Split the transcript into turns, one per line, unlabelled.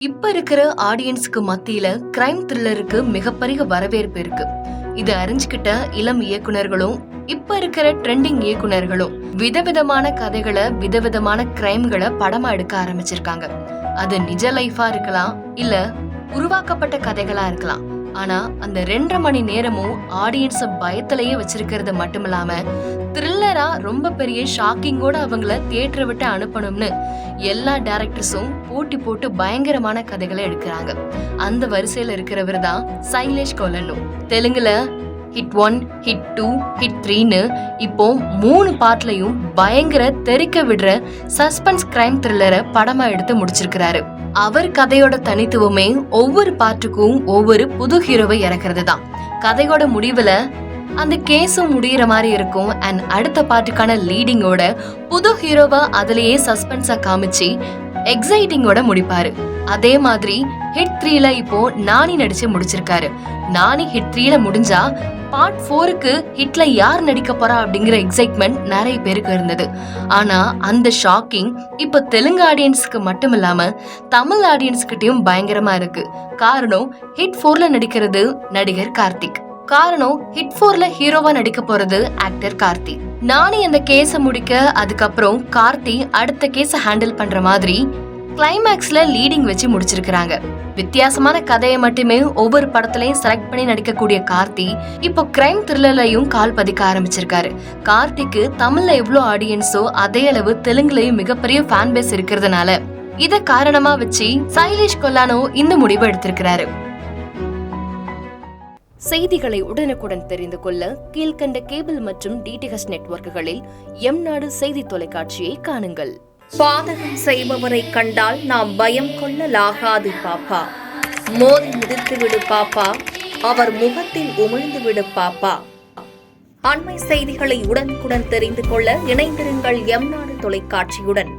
இப்ப இருக்கிற ஆடியன்ஸ்க்கு மத்தியில கிரைம் த்ரில்லருக்கு மிகப்பெரிய வரவேற்பு இருக்கு. இதை அறிஞ்சுக்கிட்ட இளம் இயக்குனர்களும் இப்ப இருக்கிற ட்ரெண்டிங் இயக்குனர்களும் விதவிதமான கதைகளை விதவிதமான கிரைம்களை படமா எடுக்க ஆரம்பிச்சிருக்காங்க. அது நிஜ லைஃபா இருக்கலாம், இல்ல உருவாக்கப்பட்ட கதைகளா இருக்கலாம். ஆனா அந்த 2.5 மணி நேரமும் ஆடியன்ஸ பயத்திலேயே வச்சிருக்கிறது மட்டும் இல்லாம த்ரில்லரா ரொம்ப பெரிய ஷாக்கிங்கோட அவங்கள தியேட்டரை விட்டு அனுப்பணும்னு எல்லா டைரக்டர்ஸும் போட்டி போட்டு பயங்கரமான கதைகளை எடுக்கிறாங்க. அந்த வரிசையில இருக்கிறவர் தான் சைலேஷ் கொலன்னு. தெலுங்குல ஹிட் 1, ஹிட் 2, ஹிட் 3ன்னு இப்போ 3 பார்ட்லயும் பயங்கர தெறிக்க விடுற சஸ்பென்ஸ் கிரைம் த்ரில்லரை படமா எடுத்து முடிச்சிருக்கிறாரு. அவர் கதையோட தனித்துவமே ஒவ்வொரு பார்ட்டுக்கும் ஒவ்வொரு புது ஹீரோவை இறக்குறது தான். கதையோட முடிவுல அந்த கேஸும் முடிகிற மாதிரி இருக்கும். அண்ட் அடுத்த பார்ட்டுக்கான லீடிங்கோட புது ஹீரோவா அதுலயே சஸ்பென்ஸா காமிச்சு எக்ஸைட்டிங்கோட முடிப்பாரு. அதே மாதிரி ஹிட் 3ல இப்போ நானி நடிச்சு முடிச்சிருக்காரு. நானி ஹிட் 3ல முடிஞ்சா பார்ட் 4க்கு ஹிட்ல யார் நடிக்க போறா அப்படிங்கிற எக்ஸைட்மெண்ட் நிறைய பேருக்கு இருந்தது. ஆனா அந்த ஷாக்கிங் இப்ப தெலுங்கு ஆடியன்ஸ்க்கு மட்டும் இல்லாம தமிழ் ஆடியன்ஸ்கிட்டயும் பயங்கரமா இருக்கு. காரணம் ஹிட் 4ல நடிக்கிறது நடிகர் கார்த்திக். காரணம் ஹிட் 4ல ஹீரோவா நடிக்க போறது ஆக்டர் கார்த்தி. நானி அந்த கேஸ முடிக்க அதுக்கப்புறம் கார்த்தி அடுத்த கேஸ ஹேண்டில் பண்ற மாதிரி கிளைமேக்ஸ்ல லீடிங் வச்சு முடிச்சிருக்காங்க. வித்தியாசமான கதையை மட்டுமே ஒவ்வொரு படத்திலையும் செலக்ட் பண்ணி நடிக்கக்கூடிய கார்த்தி இப்போ கிரைம் த்ரில்லர்லயும் கால் பதிக்க ஆரம்பிச்சிருக்காரு. கார்த்திக்கு தமிழ்ல எவ்வளவு ஆடியன்ஸோ அதே அளவு தெலுங்குலயும் மிகப்பெரிய ஃபேன் பேஸ் இருக்கிறதுனால இத காரணமா வச்சு சைலேஷ் கொல்லானோ இந்த முடிவு எடுத்திருக்கிறாரு. செய்திகளை உடனுக்குடன் தெரிந்து கொள்ள கீழ்கண்ட கேபிள் மற்றும் டிடிஹெச் நெட்வொர்க்குகளில் எம்நாடு செய்தி தொலைக்காட்சியை காணுங்கள்.
பாதகம் செய்பவரை கண்டால் நாம் பயம் கொள்ளலாகாது பாப்பா. மோதி முடித்து விடு பாப்பா, அவர் முகத்தில் உமிழ்ந்து விடு பாப்பா. அண்மை செய்திகளை உடனுக்குடன் தெரிந்து கொள்ள இணைந்திருங்கள் எம்நாடு தொலைக்காட்சியுடன்.